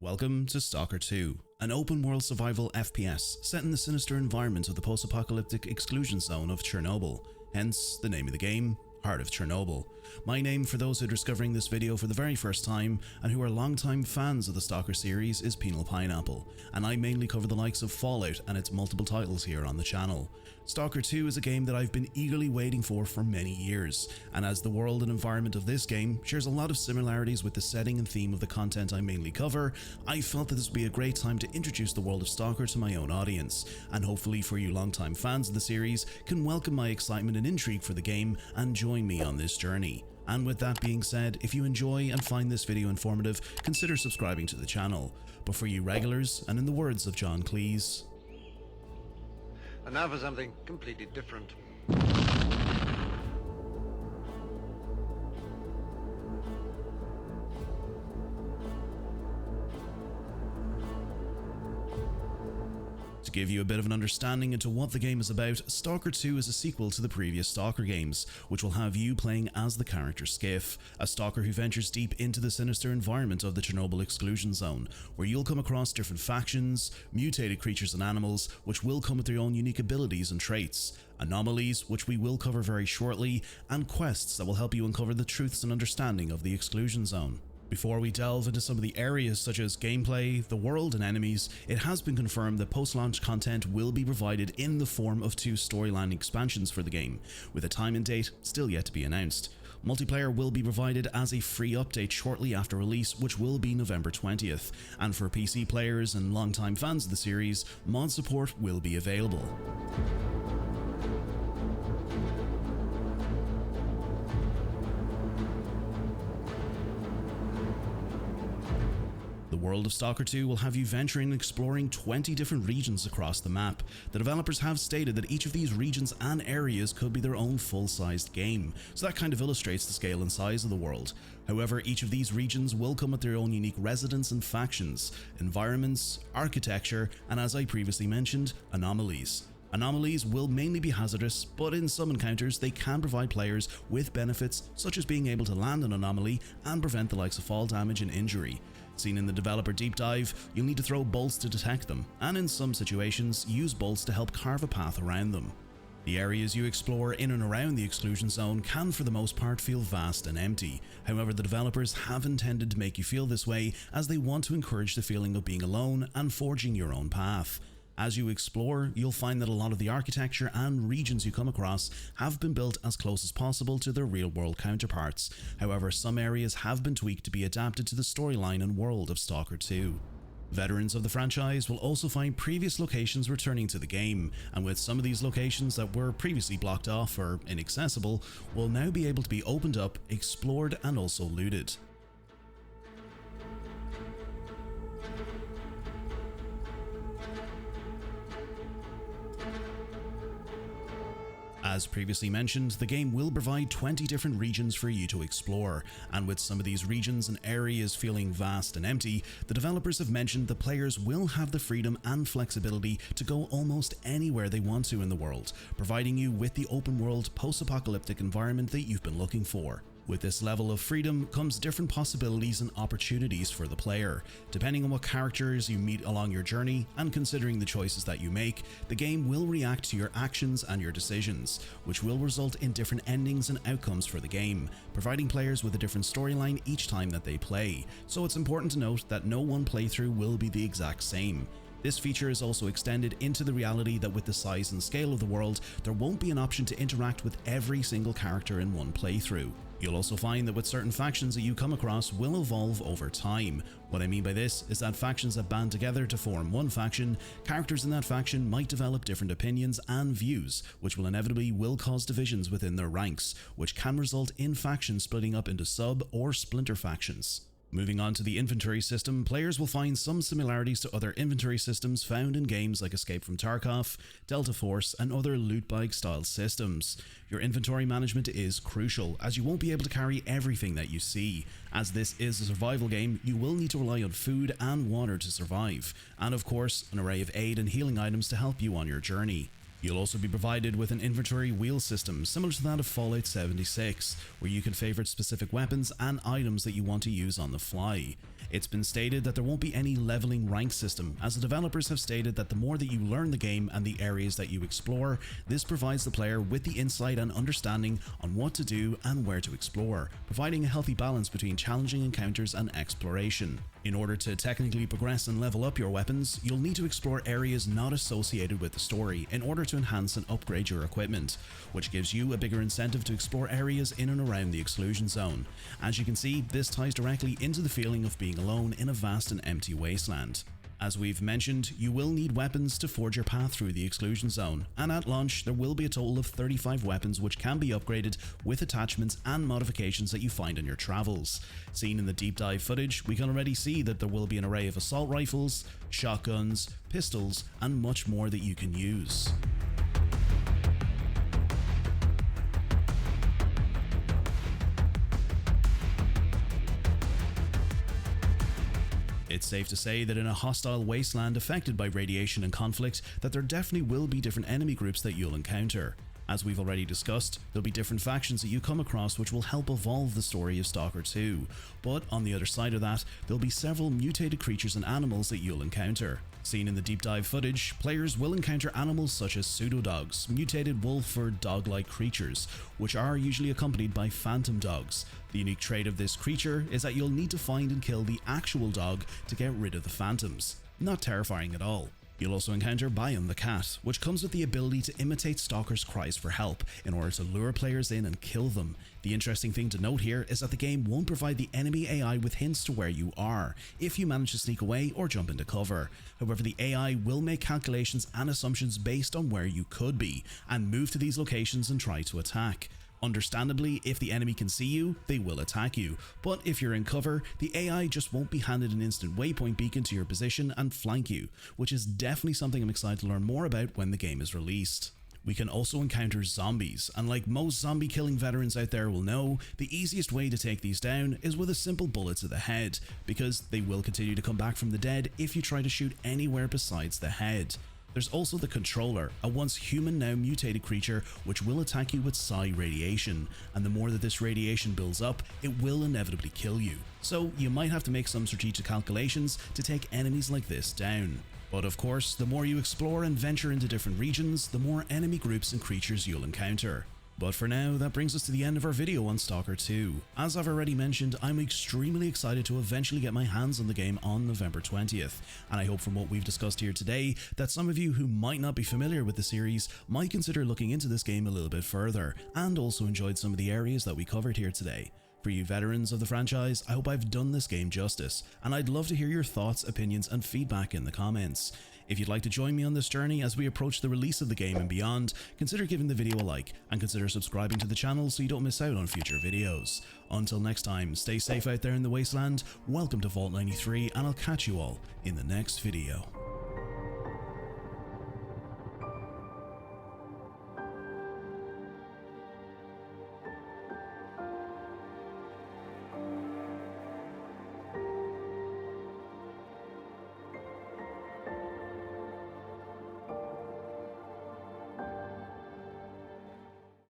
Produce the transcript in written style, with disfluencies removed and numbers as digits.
Welcome to Stalker 2, an open-world survival FPS set in the sinister environment of the post-apocalyptic exclusion zone of Chernobyl, hence the name of the game, Heart of Chernobyl. My name, for those who are discovering this video for the very first time and who are longtime fans of the Stalker series, is Penal Pineapple, and I mainly cover the likes of Fallout and its multiple titles here on the channel. Stalker 2 is a game that I've been eagerly waiting for many years, and as the world and environment of this game shares a lot of similarities with the setting and theme of the content I mainly cover, I felt that this would be a great time to introduce the world of Stalker to my own audience, and hopefully for you longtime fans of the series can welcome my excitement and intrigue for the game and join me on this journey. And with that being said, if you enjoy and find this video informative, consider subscribing to the channel. But for you regulars, and in the words of John Cleese, and now for something completely different. To give you a bit of an understanding into what the game is about, Stalker 2 is a sequel to the previous Stalker games, which will have you playing as the character Skiff, a stalker who ventures deep into the sinister environment of the Chornobyl Exclusion Zone, where you'll come across different factions, mutated creatures and animals, which will come with their own unique abilities and traits, anomalies, which we will cover very shortly, and quests that will help you uncover the truths and understanding of the Exclusion Zone. Before we delve into some of the areas such as gameplay, the world and enemies, it has been confirmed that post-launch content will be provided in the form of 2 storyline expansions for the game, with a time and date still yet to be announced. Multiplayer will be provided as a free update shortly after release, which will be November 20th, and for PC players and longtime fans of the series, mod support will be available. The world of Stalker 2 will have you venturing and exploring 20 different regions across the map. The developers have stated that each of these regions and areas could be their own full-sized game, so that kind of illustrates the scale and size of the world. However, each of these regions will come with their own unique residents and factions, environments, architecture, and as I previously mentioned, anomalies. Anomalies will mainly be hazardous, but in some encounters they can provide players with benefits such as being able to land an anomaly and prevent the likes of fall damage and injury. Seen in the developer deep dive, you'll need to throw bolts to detect them, and in some situations use bolts to help carve a path around them. The areas you explore in and around the exclusion zone can for the most part feel vast and empty. However, the developers have intended to make you feel this way as they want to encourage the feeling of being alone and forging your own path. As you explore, you'll find that a lot of the architecture and regions you come across have been built as close as possible to their real-world counterparts. However, some areas have been tweaked to be adapted to the storyline and world of Stalker 2. Veterans of the franchise will also find previous locations returning to the game, and with some of these locations that were previously blocked off or inaccessible, will now be able to be opened up, explored, and also looted. As previously mentioned, the game will provide 20 different regions for you to explore, and with some of these regions and areas feeling vast and empty, the developers have mentioned the players will have the freedom and flexibility to go almost anywhere they want to in the world, providing you with the open world post-apocalyptic environment that you've been looking for. With this level of freedom comes different possibilities and opportunities for the player. Depending on what characters you meet along your journey, and considering the choices that you make, the game will react to your actions and your decisions, which will result in different endings and outcomes for the game, providing players with a different storyline each time that they play. So it's important to note that no one playthrough will be the exact same. This feature is also extended into the reality that with the size and scale of the world, there won't be an option to interact with every single character in one playthrough. You'll also find that with certain factions that you come across will evolve over time. What I mean by this is that factions that band together to form one faction, characters in that faction might develop different opinions and views, which will inevitably cause divisions within their ranks, which can result in factions splitting up into sub or splinter factions. Moving on to the inventory system, players will find some similarities to other inventory systems found in games like Escape from Tarkov, Delta Force, and other loot bag style systems. Your inventory management is crucial, as you won't be able to carry everything that you see. As this is a survival game, you will need to rely on food and water to survive, and of course, an array of aid and healing items to help you on your journey. You'll also be provided with an inventory wheel system similar to that of Fallout 76, where you can favorite specific weapons and items that you want to use on the fly. It's been stated that there won't be any leveling rank system, as the developers have stated that the more that you learn the game and the areas that you explore, this provides the player with the insight and understanding on what to do and where to explore, providing a healthy balance between challenging encounters and exploration. In order to technically progress and level up your weapons, you'll need to explore areas not associated with the story in order to enhance and upgrade your equipment, which gives you a bigger incentive to explore areas in and around the Exclusion Zone. As you can see, this ties directly into the feeling of being alone in a vast and empty wasteland. As we've mentioned, you will need weapons to forge your path through the Exclusion Zone, and at launch there will be a total of 35 weapons which can be upgraded with attachments and modifications that you find on your travels. Seen in the deep dive footage, we can already see that there will be an array of assault rifles, shotguns, pistols, and much more that you can use. It's safe to say that in a hostile wasteland affected by radiation and conflict, that there definitely will be different enemy groups that you'll encounter. As we've already discussed, there'll be different factions that you come across which will help evolve the story of Stalker 2, but on the other side of that, there'll be several mutated creatures and animals that you'll encounter. Seen in the deep dive footage, players will encounter animals such as pseudo-dogs, mutated wolf or dog-like creatures, which are usually accompanied by phantom dogs. The unique trait of this creature is that you'll need to find and kill the actual dog to get rid of the phantoms. Not terrifying at all. You'll also encounter Biome the cat, which comes with the ability to imitate stalkers' cries for help in order to lure players in and kill them. The interesting thing to note here is that the game won't provide the enemy AI with hints to where you are, if you manage to sneak away or jump into cover. However, the AI will make calculations and assumptions based on where you could be, and move to these locations and try to attack. Understandably, if the enemy can see you, they will attack you, but if you're in cover, the AI just won't be handed an instant waypoint beacon to your position and flank you, which is definitely something I'm excited to learn more about when the game is released. We can also encounter zombies, and like most zombie killing veterans out there will know, the easiest way to take these down is with a simple bullet to the head, because they will continue to come back from the dead if you try to shoot anywhere besides the head. There's also the Controller, a once human now mutated creature which will attack you with psi radiation, and the more that this radiation builds up, it will inevitably kill you. So you might have to make some strategic calculations to take enemies like this down. But of course, the more you explore and venture into different regions, the more enemy groups and creatures you'll encounter. But for now, that brings us to the end of our video on Stalker 2. As I've already mentioned, I'm extremely excited to eventually get my hands on the game on November 20th, and I hope from what we've discussed here today that some of you who might not be familiar with the series might consider looking into this game a little bit further, and also enjoyed some of the areas that we covered here today. For you veterans of the franchise, I hope I've done this game justice, and I'd love to hear your thoughts, opinions, and feedback in the comments. If you'd like to join me on this journey as we approach the release of the game and beyond, consider giving the video a like, and consider subscribing to the channel so you don't miss out on future videos. Until next time, stay safe out there in the wasteland, welcome to Vault 93, and I'll catch you all in the next video.